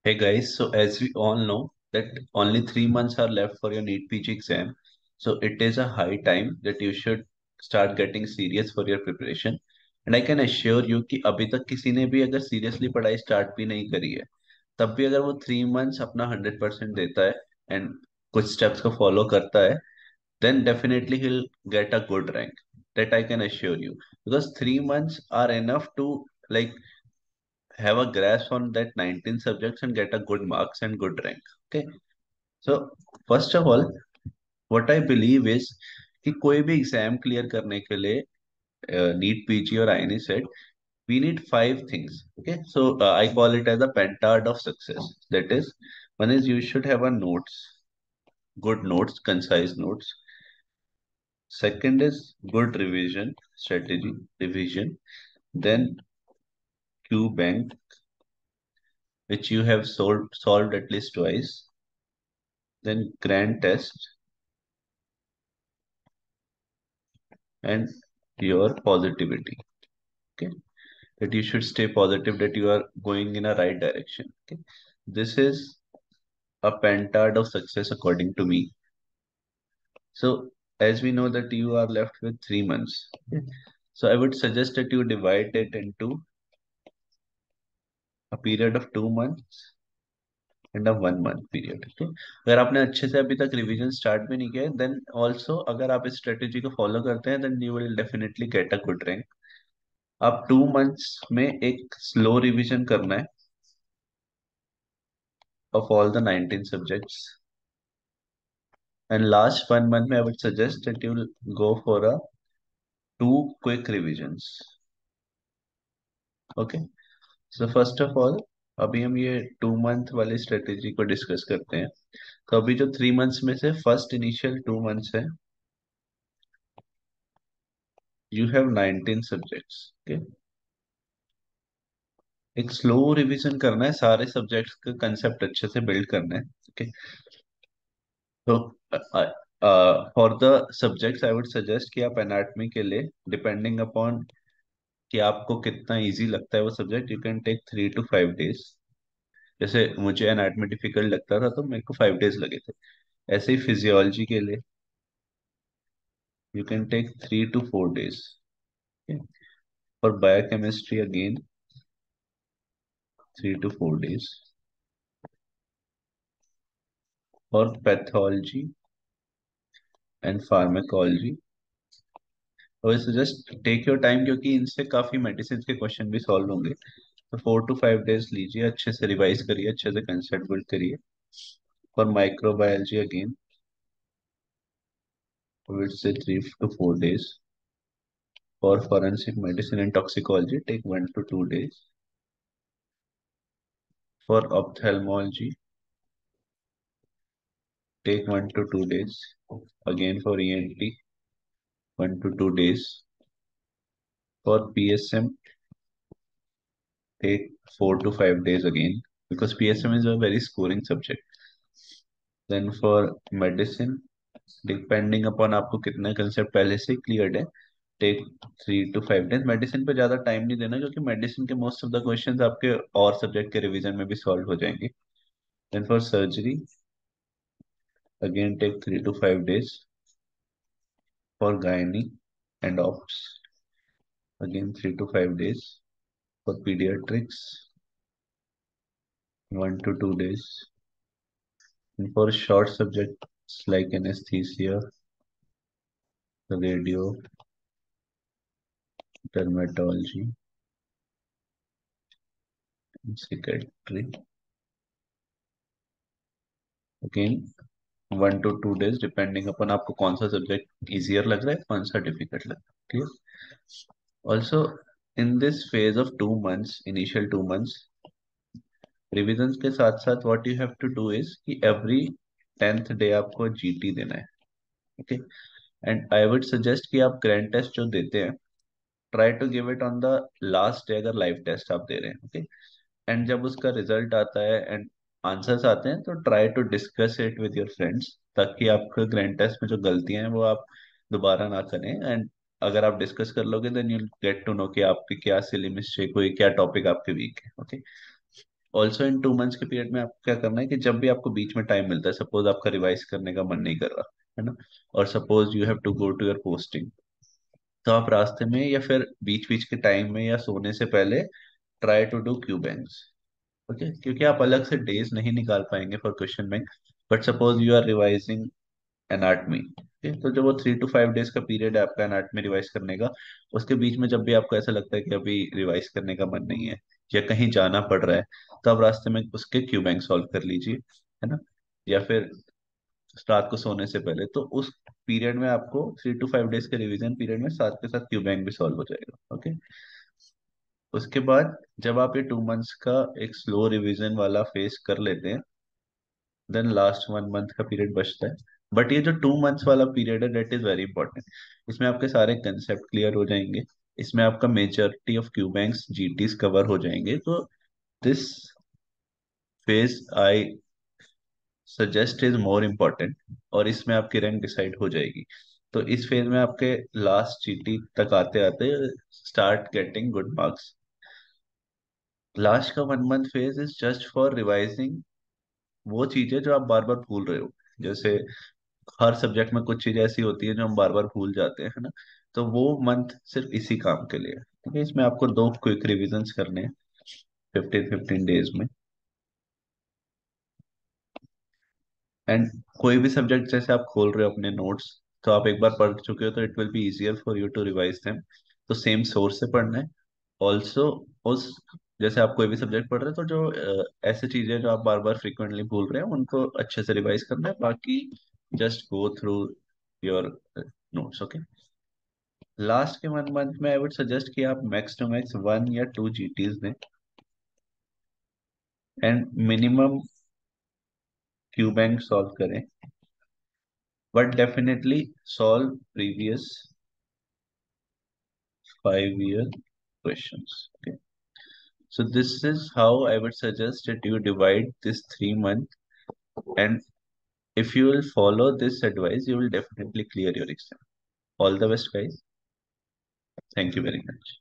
Hey guys, so as we all know that only 3 months are left for your NEET PG exam. So it is a high time that you should start getting serious for your preparation. And I can assure you कि अभी तक किसी ने भी अगर seriously पढ़ाई start भी नहीं करी है, तब भी अगर वो 3 months अपना 100% देता है and कुछ steps को follow करता है, then definitely he'll get a good rank. That I can assure you. Because 3 months are enough to like have a grasp on that 19 subjects and get a good marks and good rank. Okay. So first of all, what I believe is कि कोई भी exam clear करने के लिए NEET PG और आईनी set we need 5 things. Okay, so I call it as a pentad of success. That is, one is you should have a notes, good notes, concise notes. Second is good revision strategy, revision. Then Q bank, which you have solved at least twice. Then grand test, and your positivity. Okay, that you should stay positive, that you are going in a right direction. Okay, this is a pentad of success according to me. So as we know that you are left with 3 months, okay, so I would suggest that you divide it into a period of 2 months and a 1 month period. Okay, अगर आपने अच्छे से अभी तक revision start भी नहीं किया है, देन ऑल्सो अगर आप इस स्ट्रेटेजी को फॉलो करते हैं, then you will definitely get a good rank. आप 2 months में एक स्लो रिवीजन करना है of all the 19 subjects. And last 1 month, I would suggest that you go for a two quick revisions. Okay. So first of all, अभी हम ये 2 month वाली strategy को डिस्कस करते हैं. तो अभी जो 3 months में से फर्स्ट इनिशियल 2 months है, यू हैव 19 सब्जेक्ट्स. ओके, एक स्लो रिवीजन करना है, सारे सब्जेक्ट्स का कंसेप्ट अच्छे से बिल्ड करना है. ओके, तो for the subjects I would suggest कि आप एनाटमी के लिए, डिपेंडिंग अपॉन कि आपको कितना इजी लगता है वो subject, you can take 3 to 5 days. जैसे मुझे एनाटॉमी डिफिकल्ट लगता था तो मेरे को 5 days लगे थे. ऐसे ही फिजियोलॉजी के लिए you can take 3 to 4 days. For biochemistry again 3 to 4 days. और पैथोलॉजी एंड फार्माकोलॉजी, और जस्ट टेक योर टाइम क्योंकि इनसे काफी मेडिसिन के क्वेश्चन भी सॉल्व होंगे. तो 4 to 5 days लीजिए, अच्छे से रिवाइज करिए, अच्छे से कंसेप्ट बिल्ड करिए. For microbiology again will say 3 to 4 days. For forensic medicine and toxicology, take 1 to 2 days. For ophthalmology, take 1 to 2 days. Again for ENT, 1 to 2 days. For PSM, take 4 to 5 days again, because PSM is a very scoring subject. Then for medicine, depending upon आपको कितना concept पहले से clear है, take 3 to 5 days. Medicine पे ज्यादा time नहीं देना, क्योंकि मेडिसिन के मोस्ट ऑफ द क्वेश्चंस आपके और सब्जेक्ट के रिवीजन में भी सॉल्व हो जाएंगे. Then for surgery again take 3 to 5 days. For gynae and ops, again 3 to 5 days. For pediatrics, 1 to 2 days. And for short subjects like anesthesia, radio, dermatology, and psychiatry, again 1 to 2 days, depending upon आपको कौन सा subject easier लग रहा है, कौन सा difficult लग रहा है. Clear. Also in this phase of 2 months, initial 2 months, revision के साथ साथ what you have to do is कि एवरी 10th डे आपको जीटी देना है. Okay, and I would suggest कि आप ग्रैंड टेस्ट जो देते हैं, try to give it on the last day, अगर लाइव टेस्ट आप दे रहे हैं. ओके, एंड जब उसका रिजल्ट आता है एंड आंसर्स आते हैं, तो try to discuss it with your friends, ताकि आपके ग्रैंड टेस्ट में जो गलतियां हैं वो आप दोबारा ना करें. एंड अगर आप डिस्कस कर लोगे, then you get to know कि आपकी क्या सिली मिस्टेक हुई, क्या टॉपिक आपके वीक है. ओके, ऑल्सो इन 2 मंथ्स के पीरियड में आपको क्या करना है कि जब भी आपको बीच में टाइम मिलता है, सपोज आपका रिवाइज करने का मन नहीं कर रहा है ना, और suppose you have to go to your posting, तो आप रास्ते में या फिर बीच बीच के टाइम में या सोने से पहले try to do Q banks. Okay, क्योंकि आप अलग से डेज नहीं निकाल पाएंगे for question bank. But suppose you are revising anatomy, ठीक, तो जो वो 3 to 5 डेज का पीरियड है आपका एनाटमी रिवाइज करने का, उसके बीच में जब भी आपको ऐसा लगता है कि अभी रिवाइज करने का मन नहीं है या कहीं जाना पड़ रहा है, तो आप रास्ते में उसके क्यू बैंक सॉल्व कर लीजिए, है ना। या फिर रात को सोने से पहले, तो उस पीरियड में आपको 3 to 5 डेज के रिवीजन पीरियड में साथ के साथ क्यू बैंक भी सॉल्व हो जाएगा। ओके, उसके बाद जब आप ये 2 मंथ्स का एक स्लो रिवीजन वाला फेस कर लेते हैं, देन लास्ट 1 मंथ का पीरियड बचता है। बट ये जो 2 मंथ्स वाला पीरियड है, डेट इज वेरी इंपॉर्टेंट। इसमें आपके सारे कंसेप्ट क्लियर हो जाएंगे, इसमें आपका majority of Q banks जीटीज cover हो जाएंगे। तो this phase I suggest is more important, और इसमें आपकी रैंक डिसाइड हो जाएगी। तो इस फेज में आपके लास्ट जीटी तक आते आते start getting good marks. Last का 1 month phase is just for revising वो चीजें जो आप बार बार भूल रहे हो। जैसे हर सब्जेक्ट में कुछ चीजें ऐसी होती है जो हम बार बार भूल जाते हैं, है ना। तो वो मंथ सिर्फ इसी काम के लिए है, ठीक है। इसमें आपको 2 क्विक रिविजन्स करने हैं 15-15 डेज में। एंड कोई भी सब्जेक्ट जैसे आप खोल रहे हो अपने नोट्स, तो आप एक बार पढ़ चुके हो तो it will be easier for you to revise them. तो सेम सोर्स से पढ़ना है। ऑल्सो उस जैसे आप कोई भी सब्जेक्ट पढ़ रहे हो, तो जो ऐसे चीजें जो आप बार बार फ्रिक्वेंटली भूल रहे हैं उनको अच्छे से रिवाइज करना है। बाकी just go through your notes. Okay, last के 1 मंथ में आई वुड सजेस्ट कि आप मैक्स टू मैक्स 1 या 2 जीटीज दें, and minimum Q bank solve करें, but definitely solve previous 5 year questions. Okay, so this is how I would suggest that you divide this 3 month, and if you will follow this advice, you will definitely clear your exam. All the best, guys. Thank you very much.